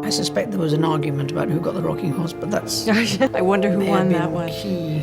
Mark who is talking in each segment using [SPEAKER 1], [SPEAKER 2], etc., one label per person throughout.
[SPEAKER 1] I suspect there was an argument about who got the rocking horse, but that's
[SPEAKER 2] I wonder who
[SPEAKER 1] may have
[SPEAKER 2] won
[SPEAKER 1] been
[SPEAKER 2] that
[SPEAKER 1] a
[SPEAKER 2] one.
[SPEAKER 1] key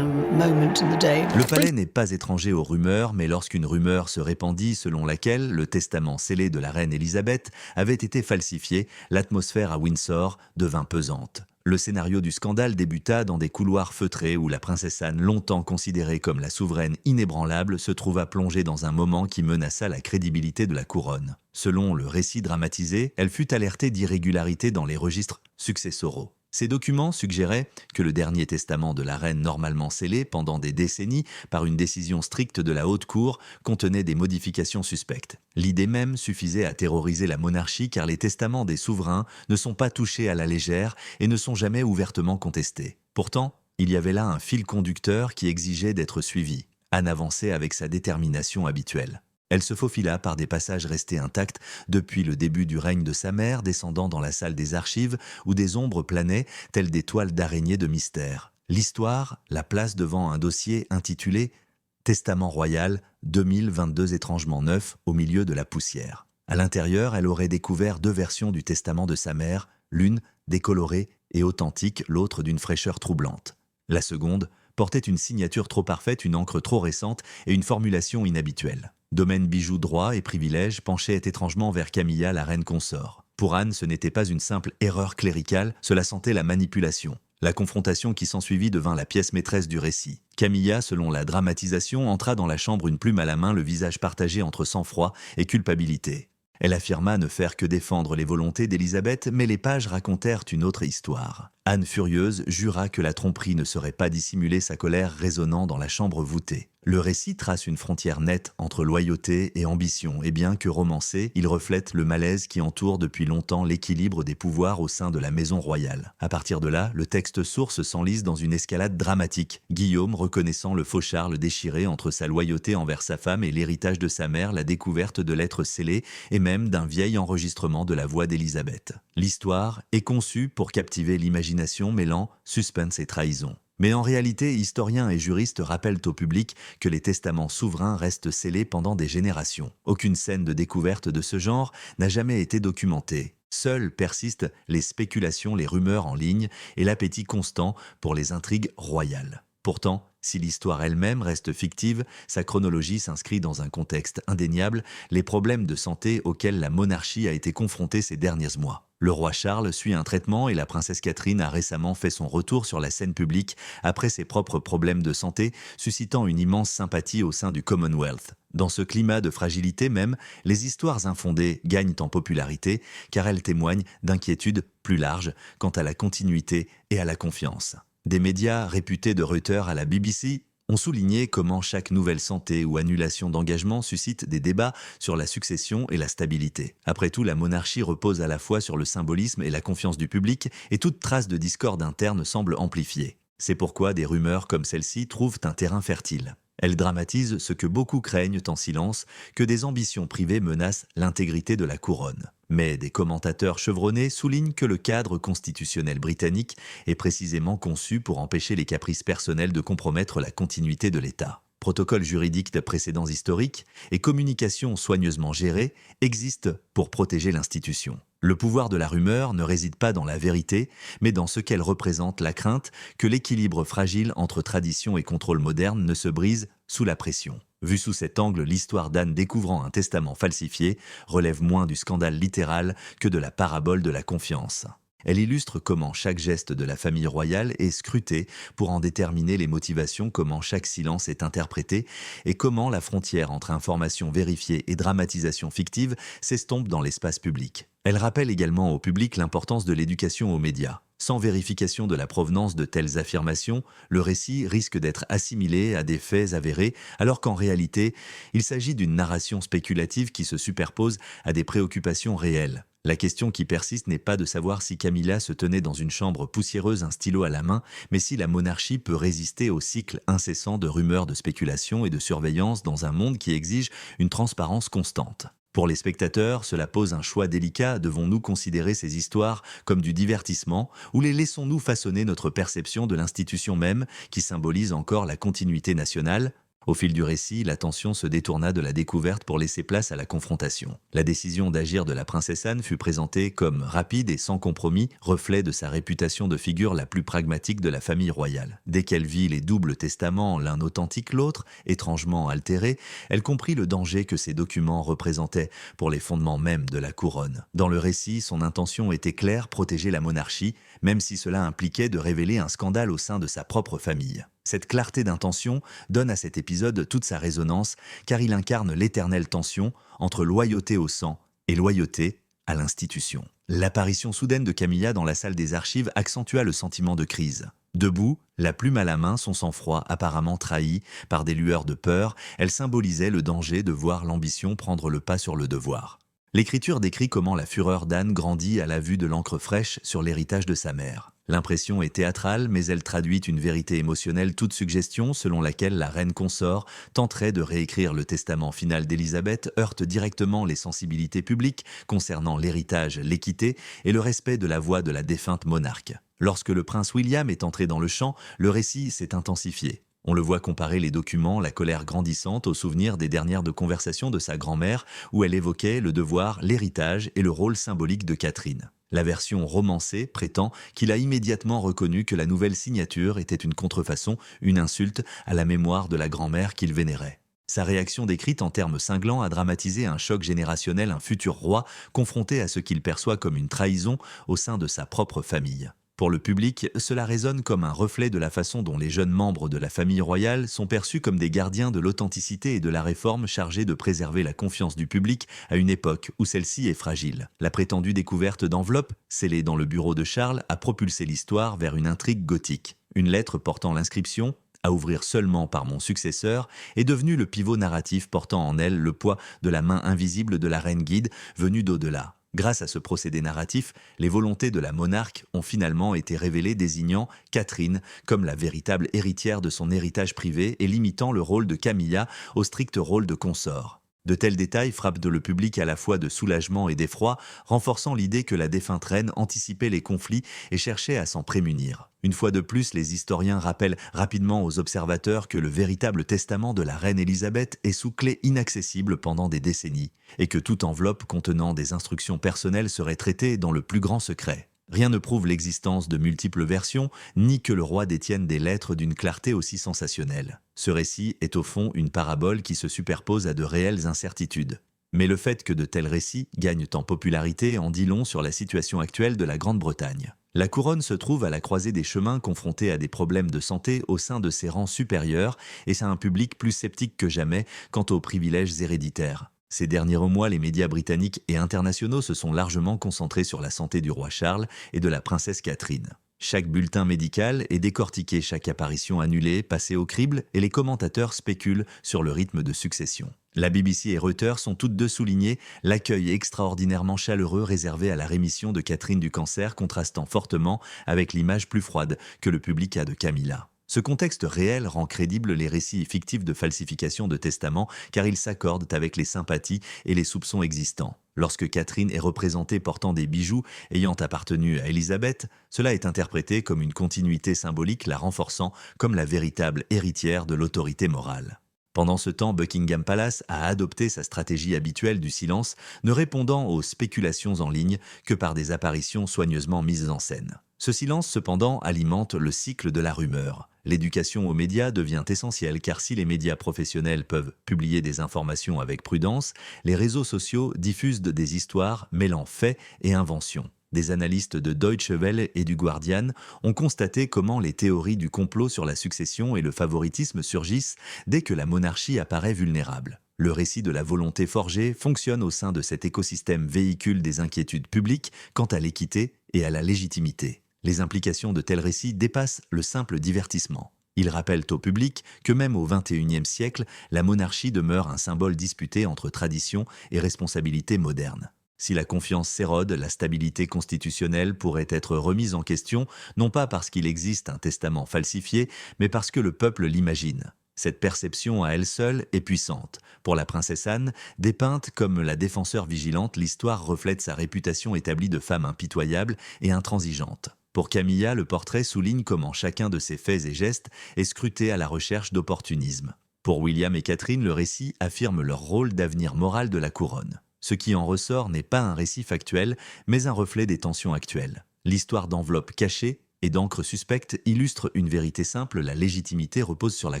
[SPEAKER 1] moment in the day.
[SPEAKER 3] Le palais n'est pas étranger aux rumeurs, mais lorsqu'une rumeur se répandit selon laquelle le testament scellé de la reine Élisabeth avait été falsifié, l'atmosphère à Windsor devint pesante. Le scénario du scandale débuta dans des couloirs feutrés où la princesse Anne, longtemps considérée comme la souveraine inébranlable, se trouva plongée dans un moment qui menaça la crédibilité de la couronne. Selon le récit dramatisé, elle fut alertée d'irrégularités dans les registres successoraux. Ces documents suggéraient que le dernier testament de la reine, normalement scellé pendant des décennies par une décision stricte de la haute cour, contenait des modifications suspectes. L'idée même suffisait à terroriser la monarchie car les testaments des souverains ne sont pas touchés à la légère et ne sont jamais ouvertement contestés. Pourtant, il y avait là un fil conducteur qui exigeait d'être suivi. Anne avançait avec sa détermination habituelle. Elle se faufila par des passages restés intacts depuis le début du règne de sa mère, descendant dans la salle des archives où des ombres planaient telles des toiles d'araignée de mystère. L'histoire la place devant un dossier intitulé « Testament royal 2022 étrangement neuf au milieu de la poussière ». À l'intérieur, elle aurait découvert deux versions du testament de sa mère, l'une décolorée et authentique, l'autre d'une fraîcheur troublante. La seconde portait une signature trop parfaite, une encre trop récente et une formulation inhabituelle. Domaine bijoux droit et privilèges penchait étrangement vers Camilla, la reine consort. Pour Anne, ce n'était pas une simple erreur cléricale, cela sentait la manipulation. La confrontation qui s'ensuivit devint la pièce maîtresse du récit. Camilla, selon la dramatisation, entra dans la chambre une plume à la main, le visage partagé entre sang-froid et culpabilité. Elle affirma ne faire que défendre les volontés d'Élisabeth, mais les pages racontèrent une autre histoire. Anne, furieuse, jura que la tromperie ne saurait pas dissimuler sa colère résonnant dans la chambre voûtée. Le récit trace une frontière nette entre loyauté et ambition, et bien que romancé, il reflète le malaise qui entoure depuis longtemps l'équilibre des pouvoirs au sein de la maison royale. À partir de là, le texte source s'enlise dans une escalade dramatique. Guillaume, reconnaissant le faux Charles déchiré entre sa loyauté envers sa femme et l'héritage de sa mère, la découverte de lettres scellées et même d'un vieil enregistrement de la voix d'Élisabeth. L'histoire est conçue pour captiver l'imagination mêlant suspense et trahison. Mais en réalité, historiens et juristes rappellent au public que les testaments souverains restent scellés pendant des générations. Aucune scène de découverte de ce genre n'a jamais été documentée. Seules persistent les spéculations, les rumeurs en ligne et l'appétit constant pour les intrigues royales. Pourtant, si l'histoire elle-même reste fictive, sa chronologie s'inscrit dans un contexte indéniable, les problèmes de santé auxquels la monarchie a été confrontée ces derniers mois. Le roi Charles suit un traitement et la princesse Catherine a récemment fait son retour sur la scène publique après ses propres problèmes de santé, suscitant une immense sympathie au sein du Commonwealth. Dans ce climat de fragilité même, les histoires infondées gagnent en popularité car elles témoignent d'inquiétudes plus larges quant à la continuité et à la confiance. Des médias réputés de Reuters à la BBC ont souligné comment chaque nouvelle santé ou annulation d'engagement suscite des débats sur la succession et la stabilité. Après tout, la monarchie repose à la fois sur le symbolisme et la confiance du public, et toute trace de discorde interne semble amplifiée. C'est pourquoi des rumeurs comme celle-ci trouvent un terrain fertile. Elles dramatisent ce que beaucoup craignent en silence, que des ambitions privées menacent l'intégrité de la couronne. Mais des commentateurs chevronnés soulignent que le cadre constitutionnel britannique est précisément conçu pour empêcher les caprices personnels de compromettre la continuité de l'État. Protocole juridique de précédents historiques et communication soigneusement gérée existent pour protéger l'institution. Le pouvoir de la rumeur ne réside pas dans la vérité, mais dans ce qu'elle représente, la crainte que l'équilibre fragile entre tradition et contrôle moderne ne se brise sous la pression. Vue sous cet angle, l'histoire d'Anne découvrant un testament falsifié relève moins du scandale littéral que de la parabole de la confiance. Elle illustre comment chaque geste de la famille royale est scruté pour en déterminer les motivations, comment chaque silence est interprété et comment la frontière entre information vérifiée et dramatisation fictive s'estompe dans l'espace public. Elle rappelle également au public l'importance de l'éducation aux médias. Sans vérification de la provenance de telles affirmations, le récit risque d'être assimilé à des faits avérés, alors qu'en réalité, il s'agit d'une narration spéculative qui se superpose à des préoccupations réelles. La question qui persiste n'est pas de savoir si Camilla se tenait dans une chambre poussiéreuse, un stylo à la main, mais si la monarchie peut résister au cycle incessant de rumeurs, de spéculation et de surveillance dans un monde qui exige une transparence constante. Pour les spectateurs, cela pose un choix délicat. Devons-nous considérer ces histoires comme du divertissement ou les laissons-nous façonner notre perception de l'institution même qui symbolise encore la continuité nationale ? Au fil du récit, l'attention se détourna de la découverte pour laisser place à la confrontation. La décision d'agir de la princesse Anne fut présentée comme rapide et sans compromis, reflet de sa réputation de figure la plus pragmatique de la famille royale. Dès qu'elle vit les doubles testaments, l'un authentique, l'autre étrangement altérés, elle comprit le danger que ces documents représentaient pour les fondements même de la couronne. Dans le récit, son intention était claire, protéger la monarchie, même si cela impliquait de révéler un scandale au sein de sa propre famille. Cette clarté d'intention donne à cet épisode toute sa résonance, car il incarne l'éternelle tension entre loyauté au sang et loyauté à l'institution. L'apparition soudaine de Camilla dans la salle des archives accentua le sentiment de crise. Debout, la plume à la main, son sang-froid apparemment trahi par des lueurs de peur, elle symbolisait le danger de voir l'ambition prendre le pas sur le devoir. L'écriture décrit comment la fureur d'Anne grandit à la vue de l'encre fraîche sur l'héritage de sa mère. L'impression est théâtrale, mais elle traduit une vérité émotionnelle toute suggestion selon laquelle la reine consort tenterait de réécrire le testament final d'Élisabeth heurte directement les sensibilités publiques concernant l'héritage, l'équité et le respect de la voix de la défunte monarque. Lorsque le prince William est entré dans le champ, le récit s'est intensifié. On le voit comparer les documents, la colère grandissante, aux souvenirs des dernières conversations de sa grand-mère où elle évoquait le devoir, l'héritage et le rôle symbolique de Catherine. La version romancée prétend qu'il a immédiatement reconnu que la nouvelle signature était une contrefaçon, une insulte à la mémoire de la grand-mère qu'il vénérait. Sa réaction décrite en termes cinglants a dramatisé un choc générationnel, un futur roi confronté à ce qu'il perçoit comme une trahison au sein de sa propre famille. Pour le public, cela résonne comme un reflet de la façon dont les jeunes membres de la famille royale sont perçus comme des gardiens de l'authenticité et de la réforme chargés de préserver la confiance du public à une époque où celle-ci est fragile. La prétendue découverte d'enveloppes, scellées dans le bureau de Charles, a propulsé l'histoire vers une intrigue gothique. Une lettre portant l'inscription « À ouvrir seulement par mon successeur » est devenue le pivot narratif portant en elle le poids de la main invisible de la reine guide venue d'au-delà. Grâce à ce procédé narratif, les volontés de la monarque ont finalement été révélées désignant Catherine comme la véritable héritière de son héritage privé et limitant le rôle de Camilla au strict rôle de consort. De tels détails frappent le public à la fois de soulagement et d'effroi, renforçant l'idée que la défunte reine anticipait les conflits et cherchait à s'en prémunir. Une fois de plus, les historiens rappellent rapidement aux observateurs que le véritable testament de la reine Élisabeth est sous clé inaccessible pendant des décennies, et que toute enveloppe contenant des instructions personnelles serait traitée dans le plus grand secret. Rien ne prouve l'existence de multiples versions, ni que le roi détienne des lettres d'une clarté aussi sensationnelle. Ce récit est au fond une parabole qui se superpose à de réelles incertitudes. Mais le fait que de tels récits gagnent en popularité en dit long sur la situation actuelle de la Grande-Bretagne. La couronne se trouve à la croisée des chemins, confrontée à des problèmes de santé au sein de ses rangs supérieurs et à un public plus sceptique que jamais quant aux privilèges héréditaires. Ces derniers mois, les médias britanniques et internationaux se sont largement concentrés sur la santé du roi Charles et de la princesse Catherine. Chaque bulletin médical est décortiqué, chaque apparition annulée, passée au crible, et les commentateurs spéculent sur le rythme de succession. La BBC et Reuters sont toutes deux soulignées l'accueil extraordinairement chaleureux réservé à la rémission de Catherine du cancer, contrastant fortement avec l'image plus froide que le public a de Camilla. Ce contexte réel rend crédibles les récits fictifs de falsification de testament car ils s'accordent avec les sympathies et les soupçons existants. Lorsque Catherine est représentée portant des bijoux ayant appartenu à Élisabeth, cela est interprété comme une continuité symbolique la renforçant comme la véritable héritière de l'autorité morale. Pendant ce temps, Buckingham Palace a adopté sa stratégie habituelle du silence, ne répondant aux spéculations en ligne que par des apparitions soigneusement mises en scène. Ce silence, cependant, alimente le cycle de la rumeur. L'éducation aux médias devient essentielle car si les médias professionnels peuvent publier des informations avec prudence, les réseaux sociaux diffusent des histoires mêlant faits et inventions. Des analystes de Deutsche Welle et du Guardian ont constaté comment les théories du complot sur la succession et le favoritisme surgissent dès que la monarchie apparaît vulnérable. Le récit de la volonté forgée fonctionne au sein de cet écosystème véhicule des inquiétudes publiques quant à l'équité et à la légitimité. Les implications de tels récits dépassent le simple divertissement. Ils rappellent au public que même au XXIe siècle, la monarchie demeure un symbole disputé entre tradition et responsabilité moderne. Si la confiance s'érode, la stabilité constitutionnelle pourrait être remise en question, non pas parce qu'il existe un testament falsifié, mais parce que le peuple l'imagine. Cette perception à elle seule est puissante. Pour la princesse Anne, dépeinte comme la défenseur vigilante, l'histoire reflète sa réputation établie de femme impitoyable et intransigeante. Pour Camilla, le portrait souligne comment chacun de ses faits et gestes est scruté à la recherche d'opportunisme. Pour William et Catherine, le récit affirme leur rôle d'avenir moral de la couronne. Ce qui en ressort n'est pas un récit factuel, mais un reflet des tensions actuelles. L'histoire d'enveloppes cachées et d'encre suspecte illustre une vérité simple: la légitimité repose sur la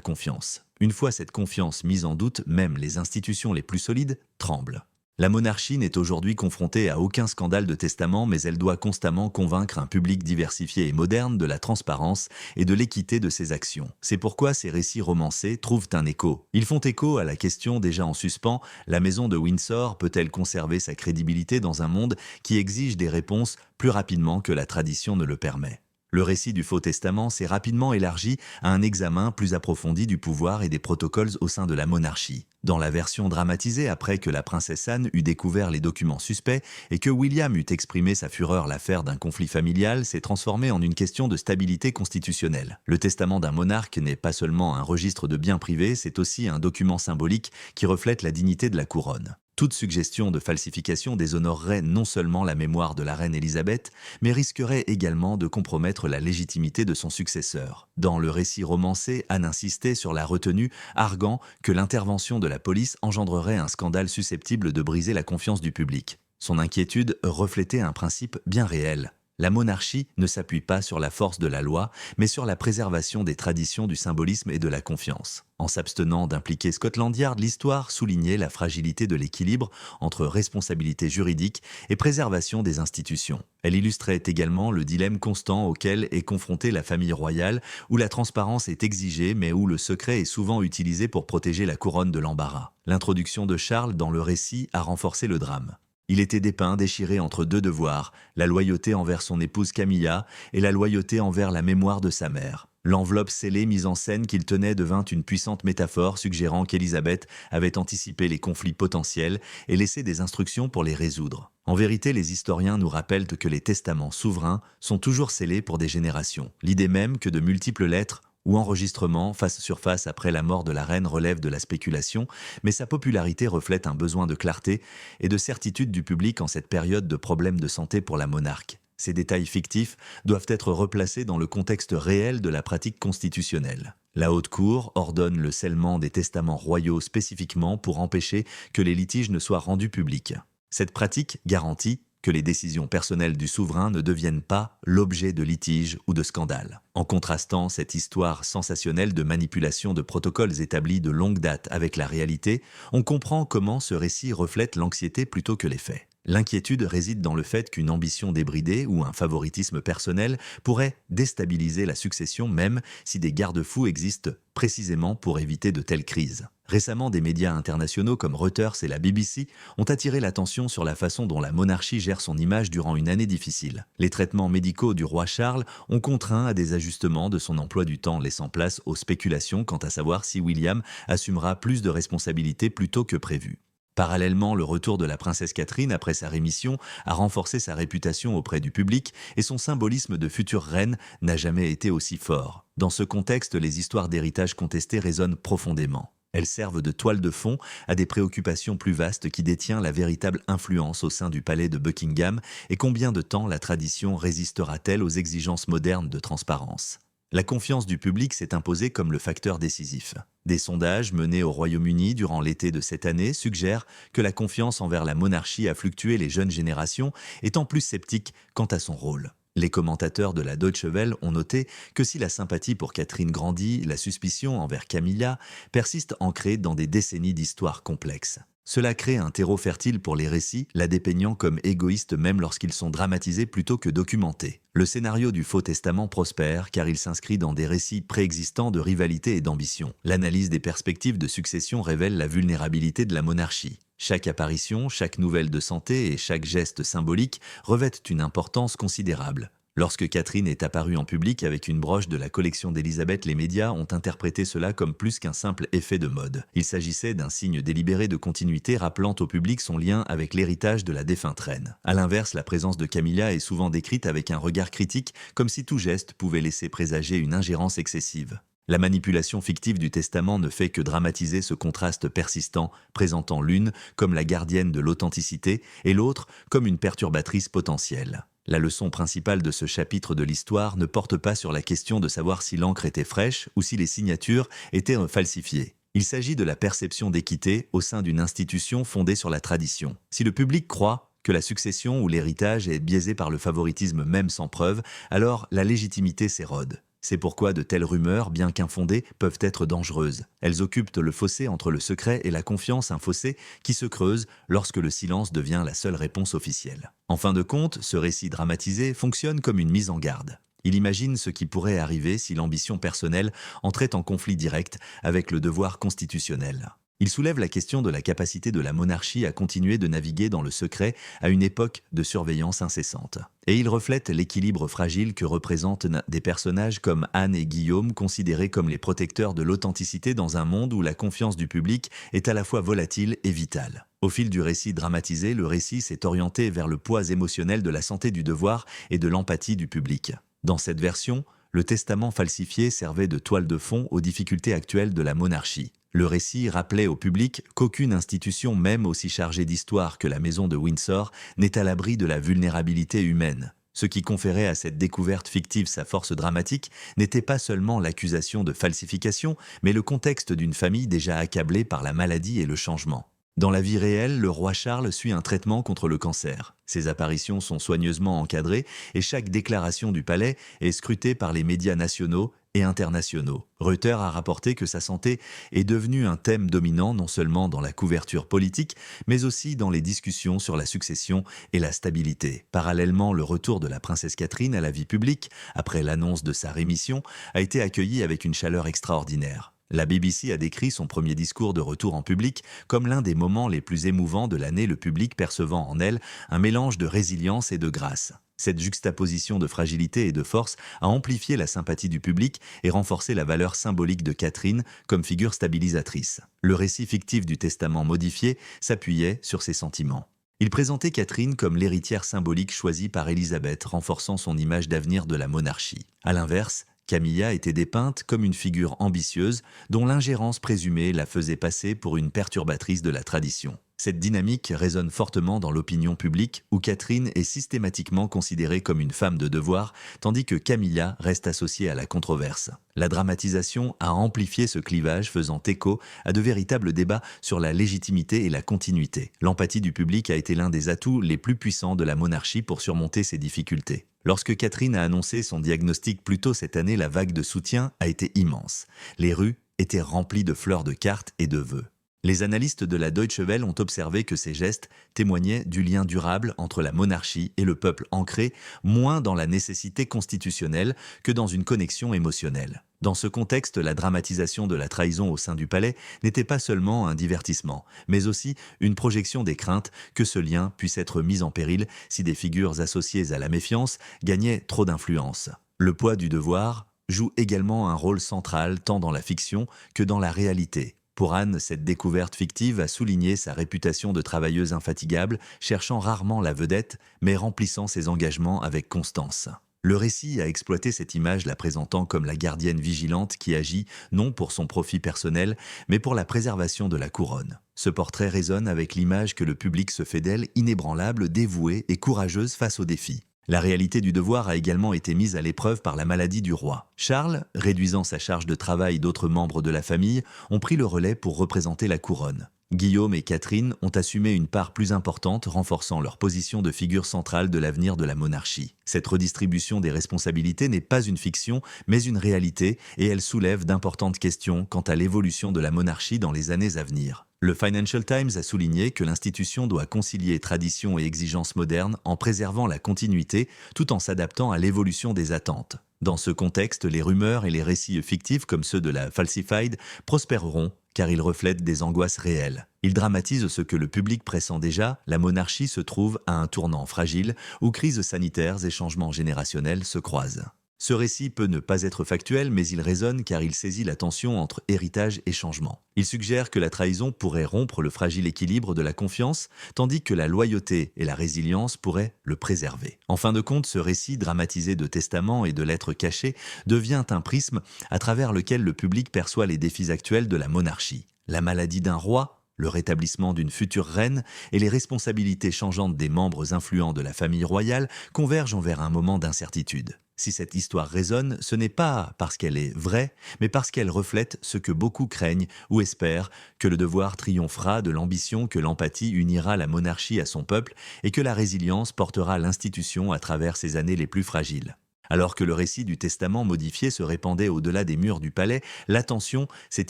[SPEAKER 3] confiance. Une fois cette confiance mise en doute, même les institutions les plus solides tremblent. La monarchie n'est aujourd'hui confrontée à aucun scandale de testament, mais elle doit constamment convaincre un public diversifié et moderne de la transparence et de l'équité de ses actions. C'est pourquoi ces récits romancés trouvent un écho. Ils font écho à la question déjà en suspens: la maison de Windsor peut-elle conserver sa crédibilité dans un monde qui exige des réponses plus rapidement que la tradition ne le permet? Le récit du Faux Testament s'est rapidement élargi à un examen plus approfondi du pouvoir et des protocoles au sein de la monarchie. Dans la version dramatisée, après que la princesse Anne eut découvert les documents suspects et que William eut exprimé sa fureur, l'affaire d'un conflit familial s'est transformée en une question de stabilité constitutionnelle. Le testament d'un monarque n'est pas seulement un registre de biens privés, c'est aussi un document symbolique qui reflète la dignité de la couronne. Toute suggestion de falsification déshonorerait non seulement la mémoire de la reine Élisabeth, mais risquerait également de compromettre la légitimité de son successeur. Dans le récit romancé, Anne insistait sur la retenue, arguant que l'intervention de la police engendrerait un scandale susceptible de briser la confiance du public. Son inquiétude reflétait un principe bien réel. La monarchie ne s'appuie pas sur la force de la loi, mais sur la préservation des traditions, du symbolisme et de la confiance. En s'abstenant d'impliquer Scotland Yard, l'histoire soulignait la fragilité de l'équilibre entre responsabilité juridique et préservation des institutions. Elle illustrait également le dilemme constant auquel est confrontée la famille royale, où la transparence est exigée mais où le secret est souvent utilisé pour protéger la couronne de l'embarras. L'introduction de Charles dans le récit a renforcé le drame. Il était dépeint déchiré entre deux devoirs, la loyauté envers son épouse Camilla et la loyauté envers la mémoire de sa mère. L'enveloppe scellée mise en scène qu'il tenait devint une puissante métaphore suggérant qu'Élisabeth avait anticipé les conflits potentiels et laissé des instructions pour les résoudre. En vérité, les historiens nous rappellent que les testaments souverains sont toujours scellés pour des générations. L'idée même que de multiples lettres ou enregistrements face sur face après la mort de la reine relève de la spéculation, mais sa popularité reflète un besoin de clarté et de certitude du public en cette période de problèmes de santé pour la monarque. Ces détails fictifs doivent être replacés dans le contexte réel de la pratique constitutionnelle. La Haute Cour ordonne le scellement des testaments royaux spécifiquement pour empêcher que les litiges ne soient rendus publics. Cette pratique garantit que les décisions personnelles du souverain ne deviennent pas l'objet de litiges ou de scandales. En contrastant cette histoire sensationnelle de manipulation de protocoles établis de longue date avec la réalité, on comprend comment ce récit reflète l'anxiété plutôt que les faits. L'inquiétude réside dans le fait qu'une ambition débridée ou un favoritisme personnel pourrait déstabiliser la succession, même si des garde-fous existent précisément pour éviter de telles crises. Récemment, des médias internationaux comme Reuters et la BBC ont attiré l'attention sur la façon dont la monarchie gère son image durant une année difficile. Les traitements médicaux du roi Charles ont contraint à des ajustements de son emploi du temps, laissant place aux spéculations quant à savoir si William assumera plus de responsabilités plus tôt que prévu. Parallèlement, le retour de la princesse Catherine après sa rémission a renforcé sa réputation auprès du public et son symbolisme de future reine n'a jamais été aussi fort. Dans ce contexte, les histoires d'héritage contestés résonnent profondément. Elles servent de toile de fond à des préoccupations plus vastes qui détient la véritable influence au sein du palais de Buckingham et combien de temps la tradition résistera-t-elle aux exigences modernes de transparence. La confiance du public s'est imposée comme le facteur décisif. Des sondages menés au Royaume-Uni durant l'été de cette année suggèrent que la confiance envers la monarchie a fluctué, les jeunes générations étant plus sceptiques quant à son rôle. Les commentateurs de la Deutsche Welle ont noté que si la sympathie pour Catherine grandit, la suspicion envers Camilla persiste ancrée dans des décennies d'histoire complexes. Cela crée un terreau fertile pour les récits, la dépeignant comme égoïste même lorsqu'ils sont dramatisés plutôt que documentés. Le scénario du Faux Testament prospère car il s'inscrit dans des récits préexistants de rivalité et d'ambition. L'analyse des perspectives de succession révèle la vulnérabilité de la monarchie. Chaque apparition, chaque nouvelle de santé et chaque geste symbolique revêtent une importance considérable. Lorsque Catherine est apparue en public avec une broche de la collection d'Élisabeth, les médias ont interprété cela comme plus qu'un simple effet de mode. Il s'agissait d'un signe délibéré de continuité rappelant au public son lien avec l'héritage de la défunte reine. A l'inverse, la présence de Camilla est souvent décrite avec un regard critique, comme si tout geste pouvait laisser présager une ingérence excessive. La manipulation fictive du testament ne fait que dramatiser ce contraste persistant, présentant l'une comme la gardienne de l'authenticité et l'autre comme une perturbatrice potentielle. La leçon principale de ce chapitre de l'histoire ne porte pas sur la question de savoir si l'encre était fraîche ou si les signatures étaient falsifiées. Il s'agit de la perception d'équité au sein d'une institution fondée sur la tradition. Si le public croit que la succession ou l'héritage est biaisé par le favoritisme même sans preuve, alors la légitimité s'érode. C'est pourquoi de telles rumeurs, bien qu'infondées, peuvent être dangereuses. Elles occupent le fossé entre le secret et la confiance, un fossé qui se creuse lorsque le silence devient la seule réponse officielle. En fin de compte, ce récit dramatisé fonctionne comme une mise en garde. Il imagine ce qui pourrait arriver si l'ambition personnelle entrait en conflit direct avec le devoir constitutionnel. Il soulève la question de la capacité de la monarchie à continuer de naviguer dans le secret à une époque de surveillance incessante. Et il reflète l'équilibre fragile que représentent des personnages comme Anne et Guillaume, considérés comme les protecteurs de l'authenticité dans un monde où la confiance du public est à la fois volatile et vitale. Au fil du récit dramatisé, le récit s'est orienté vers le poids émotionnel de la santé du devoir et de l'empathie du public. Dans cette version, le testament falsifié servait de toile de fond aux difficultés actuelles de la monarchie. Le récit rappelait au public qu'aucune institution, même aussi chargée d'histoire que la maison de Windsor, n'est à l'abri de la vulnérabilité humaine. Ce qui conférait à cette découverte fictive sa force dramatique n'était pas seulement l'accusation de falsification, mais le contexte d'une famille déjà accablée par la maladie et le changement. Dans la vie réelle, le roi Charles suit un traitement contre le cancer. Ses apparitions sont soigneusement encadrées et chaque déclaration du palais est scrutée par les médias nationaux et internationaux. Reuters a rapporté que sa santé est devenue un thème dominant non seulement dans la couverture politique, mais aussi dans les discussions sur la succession et la stabilité. Parallèlement, le retour de la princesse Catherine à la vie publique, après l'annonce de sa rémission, a été accueilli avec une chaleur extraordinaire. La BBC a décrit son premier discours de retour en public comme l'un des moments les plus émouvants de l'année, le public percevant en elle un mélange de résilience et de grâce. Cette juxtaposition de fragilité et de force a amplifié la sympathie du public et renforcé la valeur symbolique de Catherine comme figure stabilisatrice. Le récit fictif du testament modifié s'appuyait sur ces sentiments. Il présentait Catherine comme l'héritière symbolique choisie par Élisabeth, renforçant son image d'avenir de la monarchie. À l'inverse, Camilla était dépeinte comme une figure ambitieuse dont l'ingérence présumée la faisait passer pour une perturbatrice de la tradition. Cette dynamique résonne fortement dans l'opinion publique où Catherine est systématiquement considérée comme une femme de devoir, tandis que Camilla reste associée à la controverse. La dramatisation a amplifié ce clivage, faisant écho à de véritables débats sur la légitimité et la continuité. L'empathie du public a été l'un des atouts les plus puissants de la monarchie pour surmonter ces difficultés. Lorsque Catherine a annoncé son diagnostic plus tôt cette année, la vague de soutien a été immense. Les rues étaient remplies de fleurs de cartes et de vœux. Les analystes de la Deutsche Welle ont observé que ces gestes témoignaient du lien durable entre la monarchie et le peuple, ancré moins dans la nécessité constitutionnelle que dans une connexion émotionnelle. Dans ce contexte, la dramatisation de la trahison au sein du palais n'était pas seulement un divertissement, mais aussi une projection des craintes que ce lien puisse être mis en péril si des figures associées à la méfiance gagnaient trop d'influence. Le poids du devoir joue également un rôle central tant dans la fiction que dans la réalité. Pour Anne, cette découverte fictive a souligné sa réputation de travailleuse infatigable, cherchant rarement la vedette, mais remplissant ses engagements avec constance. Le récit a exploité cette image, la présentant comme la gardienne vigilante qui agit non pour son profit personnel, mais pour la préservation de la couronne. Ce portrait résonne avec l'image que le public se fait d'elle, inébranlable, dévouée et courageuse face aux défis. La réalité du devoir a également été mise à l'épreuve par la maladie du roi. Charles, réduisant sa charge de travail, d'autres membres de la famille ont pris le relais pour représenter la couronne. Guillaume et Catherine ont assumé une part plus importante, renforçant leur position de figure centrale de l'avenir de la monarchie. Cette redistribution des responsabilités n'est pas une fiction, mais une réalité, et elle soulève d'importantes questions quant à l'évolution de la monarchie dans les années à venir. Le Financial Times a souligné que l'institution doit concilier tradition et exigences modernes en préservant la continuité tout en s'adaptant à l'évolution des attentes. Dans ce contexte, les rumeurs et les récits fictifs comme ceux de la Falsified prospéreront car ils reflètent des angoisses réelles. Ils dramatisent ce que le public pressent déjà, la monarchie se trouve à un tournant fragile où crises sanitaires et changements générationnels se croisent. Ce récit peut ne pas être factuel, mais il résonne car il saisit la tension entre héritage et changement. Il suggère que la trahison pourrait rompre le fragile équilibre de la confiance, tandis que la loyauté et la résilience pourraient le préserver. En fin de compte, ce récit dramatisé de testaments et de lettres cachées devient un prisme à travers lequel le public perçoit les défis actuels de la monarchie. La maladie d'un roi, le rétablissement d'une future reine et les responsabilités changeantes des membres influents de la famille royale convergent vers un moment d'incertitude. Si cette histoire résonne, ce n'est pas parce qu'elle est vraie, mais parce qu'elle reflète ce que beaucoup craignent ou espèrent, que le devoir triomphera de l'ambition, que l'empathie unira la monarchie à son peuple et que la résilience portera l'institution à travers ses années les plus fragiles. Alors que le récit du testament modifié se répandait au-delà des murs du palais, l'attention s'est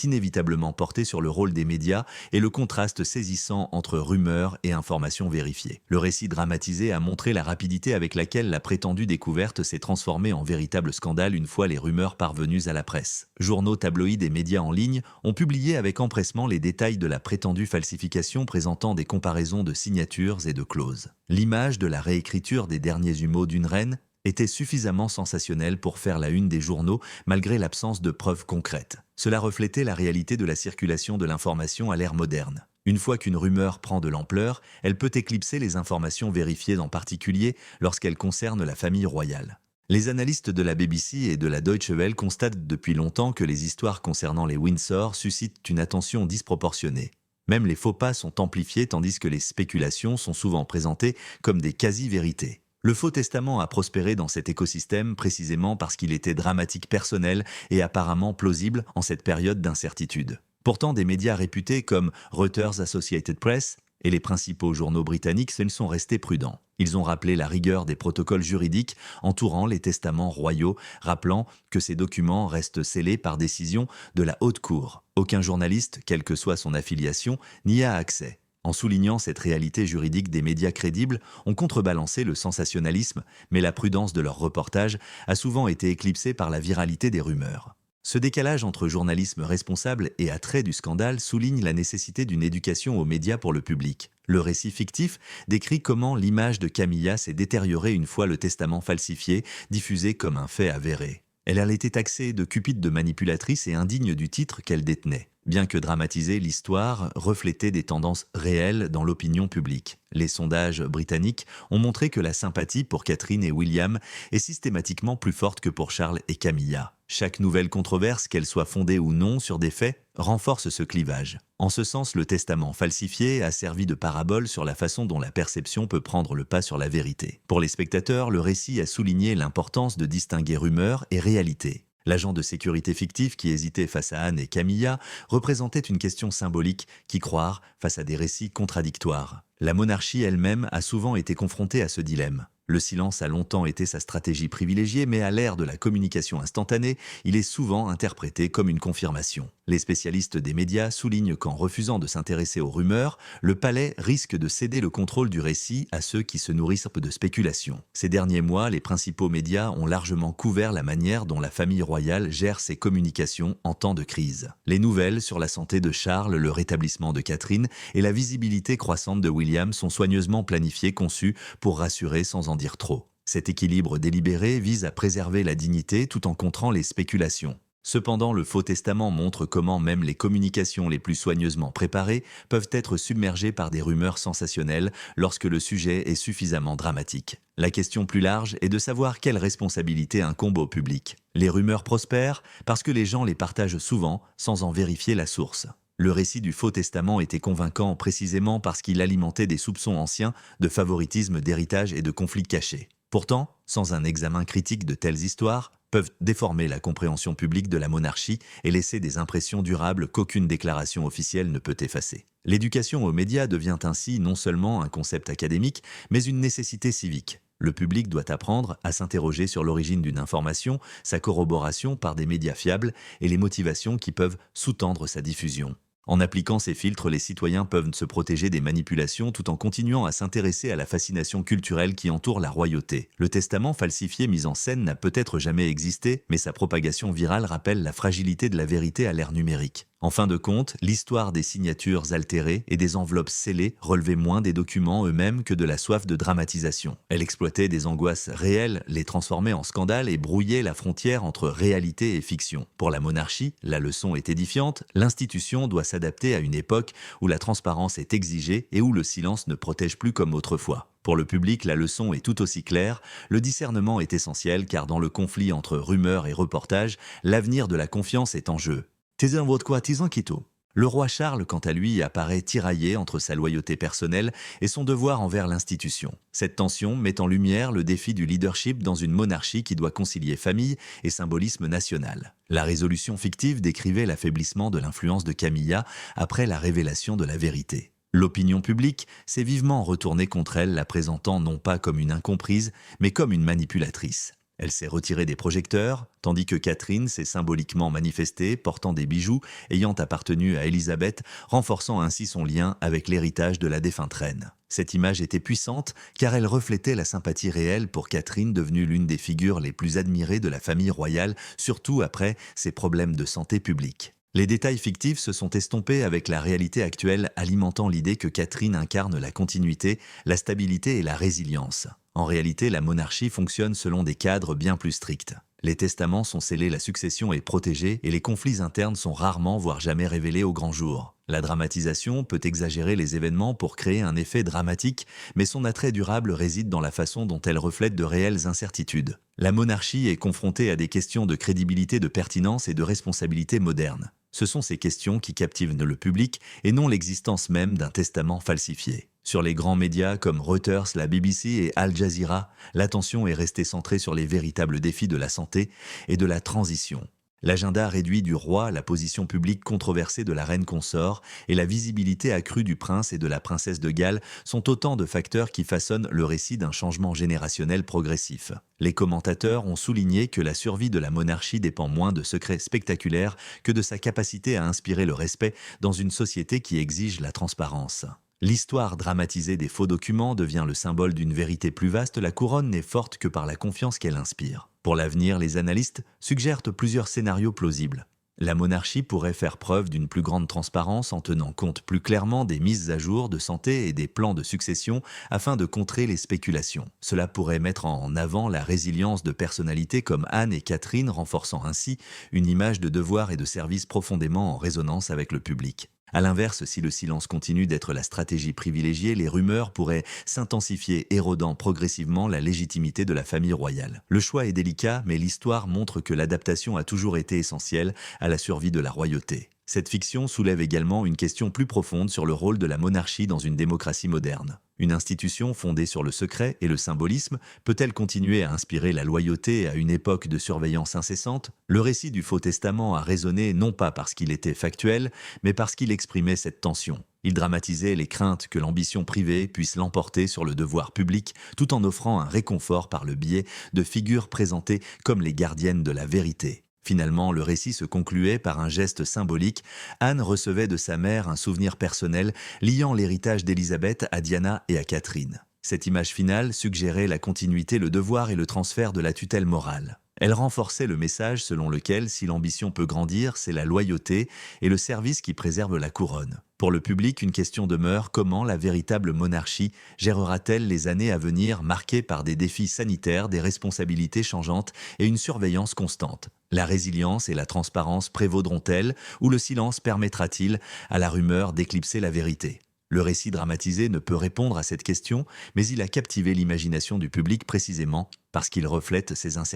[SPEAKER 3] inévitablement portée sur le rôle des médias et le contraste saisissant entre rumeurs et informations vérifiées. Le récit dramatisé a montré la rapidité avec laquelle la prétendue découverte s'est transformée en véritable scandale une fois les rumeurs parvenues à la presse. Journaux, tabloïds et médias en ligne ont publié avec empressement les détails de la prétendue falsification, présentant des comparaisons de signatures et de clauses. L'image de la réécriture des derniers humeaux d'une reine était suffisamment sensationnel pour faire la une des journaux malgré l'absence de preuves concrètes. Cela reflétait la réalité de la circulation de l'information à l'ère moderne. Une fois qu'une rumeur prend de l'ampleur, elle peut éclipser les informations vérifiées, en particulier lorsqu'elles concernent la famille royale. Les analystes de la BBC et de la Deutsche Welle constatent depuis longtemps que les histoires concernant les Windsor suscitent une attention disproportionnée. Même les faux pas sont amplifiés tandis que les spéculations sont souvent présentées comme des quasi-vérités. Le faux testament a prospéré dans cet écosystème précisément parce qu'il était dramatique, personnel et apparemment plausible en cette période d'incertitude. Pourtant, des médias réputés comme Reuters, Associated Press et les principaux journaux britanniques se sont restés prudents. Ils ont rappelé la rigueur des protocoles juridiques entourant les testaments royaux, rappelant que ces documents restent scellés par décision de la Haute Cour. Aucun journaliste, quelle que soit son affiliation, n'y a accès. En soulignant cette réalité juridique, des médias crédibles ont contrebalancé le sensationnalisme, mais la prudence de leur reportage a souvent été éclipsée par la viralité des rumeurs. Ce décalage entre journalisme responsable et attrait du scandale souligne la nécessité d'une éducation aux médias pour le public. Le récit fictif décrit comment l'image de Camilla s'est détériorée une fois le testament falsifié, diffusé comme un fait avéré. Elle a été taxée de cupide de manipulatrice et indigne du titre qu'elle détenait. Bien que dramatisée, l'histoire reflétait des tendances réelles dans l'opinion publique. Les sondages britanniques ont montré que la sympathie pour Catherine et William est systématiquement plus forte que pour Charles et Camilla. Chaque nouvelle controverse, qu'elle soit fondée ou non sur des faits, renforce ce clivage. En ce sens, le testament falsifié a servi de parabole sur la façon dont la perception peut prendre le pas sur la vérité. Pour les spectateurs, le récit a souligné l'importance de distinguer rumeur et réalité. L'agent de sécurité fictif qui hésitait face à Anne et Camilla représentait une question symbolique: qui croire face à des récits contradictoires. La monarchie elle-même a souvent été confrontée à ce dilemme. Le silence a longtemps été sa stratégie privilégiée, mais à l'ère de la communication instantanée, il est souvent interprété comme une confirmation. Les spécialistes des médias soulignent qu'en refusant de s'intéresser aux rumeurs, le palais risque de céder le contrôle du récit à ceux qui se nourrissent de spéculations. Ces derniers mois, les principaux médias ont largement couvert la manière dont la famille royale gère ses communications en temps de crise. Les nouvelles sur la santé de Charles, le rétablissement de Catherine et la visibilité croissante de William sont soigneusement planifiées, conçues pour rassurer sans en dire trop. Cet équilibre délibéré vise à préserver la dignité tout en contrant les spéculations. Cependant, le faux testament montre comment même les communications les plus soigneusement préparées peuvent être submergées par des rumeurs sensationnelles lorsque le sujet est suffisamment dramatique. La question plus large est de savoir quelle responsabilité incombe au public. Les rumeurs prospèrent parce que les gens les partagent souvent sans en vérifier la source. Le récit du faux testament était convaincant précisément parce qu'il alimentait des soupçons anciens de favoritisme, d'héritage et de conflits cachés. Pourtant, sans un examen critique de telles histoires, peuvent déformer la compréhension publique de la monarchie et laisser des impressions durables qu'aucune déclaration officielle ne peut effacer. L'éducation aux médias devient ainsi non seulement un concept académique, mais une nécessité civique. Le public doit apprendre à s'interroger sur l'origine d'une information, sa corroboration par des médias fiables et les motivations qui peuvent sous-tendre sa diffusion. En appliquant ces filtres, les citoyens peuvent se protéger des manipulations tout en continuant à s'intéresser à la fascination culturelle qui entoure la royauté. Le testament falsifié mis en scène n'a peut-être jamais existé, mais sa propagation virale rappelle la fragilité de la vérité à l'ère numérique. En fin de compte, l'histoire des signatures altérées et des enveloppes scellées relevait moins des documents eux-mêmes que de la soif de dramatisation. Elle exploitait des angoisses réelles, les transformait en scandales et brouillait la frontière entre réalité et fiction. Pour la monarchie, la leçon est édifiante, l'institution doit s'adapter à une époque où la transparence est exigée et où le silence ne protège plus comme autrefois. Pour le public, la leçon est tout aussi claire, le discernement est essentiel car dans le conflit entre rumeurs et reportages, l'avenir de la confiance est en jeu. Tezan votre quoi, tizan quito. Le roi Charles, quant à lui, apparaît tiraillé entre sa loyauté personnelle et son devoir envers l'institution. Cette tension met en lumière le défi du leadership dans une monarchie qui doit concilier famille et symbolisme national. La résolution fictive décrivait l'affaiblissement de l'influence de Camilla après la révélation de la vérité. L'opinion publique s'est vivement retournée contre elle, la présentant non pas comme une incomprise, mais comme une manipulatrice. Elle s'est retirée des projecteurs, tandis que Catherine s'est symboliquement manifestée, portant des bijoux ayant appartenu à Élisabeth, renforçant ainsi son lien avec l'héritage de la défunte reine. Cette image était puissante car elle reflétait la sympathie réelle pour Catherine, devenue l'une des figures les plus admirées de la famille royale, surtout après ses problèmes de santé publique. Les détails fictifs se sont estompés avec la réalité actuelle, alimentant l'idée que Catherine incarne la continuité, la stabilité et la résilience. En réalité, la monarchie fonctionne selon des cadres bien plus stricts. Les testaments sont scellés, la succession est protégée et les conflits internes sont rarement, voire jamais révélés au grand jour. La dramatisation peut exagérer les événements pour créer un effet dramatique, mais son attrait durable réside dans la façon dont elle reflète de réelles incertitudes. La monarchie est confrontée à des questions de crédibilité, de pertinence et de responsabilité moderne. Ce sont ces questions qui captivent le public et non l'existence même d'un testament falsifié. Sur les grands médias comme Reuters, la BBC et Al Jazeera, l'attention est restée centrée sur les véritables défis de la santé et de la transition. L'agenda réduit du roi, la position publique controversée de la reine consort et la visibilité accrue du prince et de la princesse de Galles sont autant de facteurs qui façonnent le récit d'un changement générationnel progressif. Les commentateurs ont souligné que la survie de la monarchie dépend moins de secrets spectaculaires que de sa capacité à inspirer le respect dans une société qui exige la transparence. L'histoire dramatisée des faux documents devient le symbole d'une vérité plus vaste, la couronne n'est forte que par la confiance qu'elle inspire. Pour l'avenir, les analystes suggèrent plusieurs scénarios plausibles. La monarchie pourrait faire preuve d'une plus grande transparence en tenant compte plus clairement des mises à jour de santé et des plans de succession afin de contrer les spéculations. Cela pourrait mettre en avant la résilience de personnalités comme Anne et Catherine, renforçant ainsi une image de devoir et de service profondément en résonance avec le public. A l'inverse, si le silence continue d'être la stratégie privilégiée, les rumeurs pourraient s'intensifier, érodant progressivement la légitimité de la famille royale. Le choix est délicat, mais l'histoire montre que l'adaptation a toujours été essentielle à la survie de la royauté. Cette fiction soulève également une question plus profonde sur le rôle de la monarchie dans une démocratie moderne. Une institution fondée sur le secret et le symbolisme peut-elle continuer à inspirer la loyauté à une époque de surveillance incessante? Le récit du Faux Testament a résonné non pas parce qu'il était factuel, mais parce qu'il exprimait cette tension. Il dramatisait les craintes que l'ambition privée puisse l'emporter sur le devoir public, tout en offrant un réconfort par le biais de figures présentées comme les gardiennes de la vérité. Finalement, le récit se concluait par un geste symbolique. Anne recevait de sa mère un souvenir personnel liant l'héritage d'Élisabeth à Diana et à Catherine. Cette image finale suggérait la continuité, le devoir et le transfert de la tutelle morale. Elle renforçait le message selon lequel, si l'ambition peut grandir, c'est la loyauté et le service qui préservent la couronne. Pour le public, une question demeure: comment la véritable monarchie gérera-t-elle les années à venir, marquées par des défis sanitaires, des responsabilités changeantes et une surveillance constante? La résilience et la transparence prévaudront-elles, ou le silence permettra-t-il à la rumeur d'éclipser la vérité? Le récit dramatisé ne peut répondre à cette question, mais il a captivé l'imagination du public précisément parce qu'il reflète ses incertitudes.